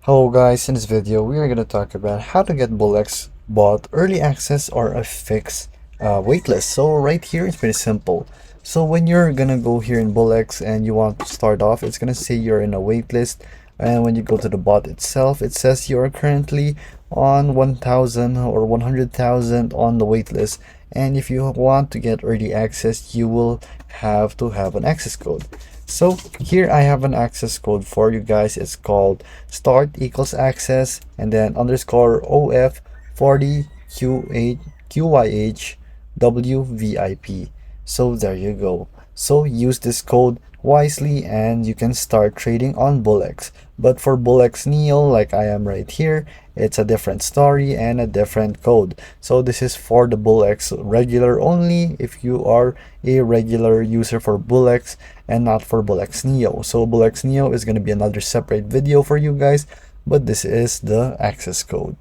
Hello guys, in this video we are going to talk about how to get BullX Bot early access or a fixed waitlist. So right here it's pretty simple. So when you're gonna go here in BullX and you want to start off, it's gonna say you're in a waitlist, and when you go to the bot itself, it says you are currently on 1,000 or 100,000 on the waitlist, and if you want to get early access you will have to have an access code. So here I have an access code for you guys. It's called start equals access and then underscore OF 40 QYH WVIP. So there you go. So use this code wisely and you can start trading on BullX. But for BullX Neo, like I am right here, it's a different story and a different code. So this is for the BullX regular only if you are a regular user for BullX and not for BullX Neo. So BullX Neo is going to be another separate video for you guys, but this is the access code.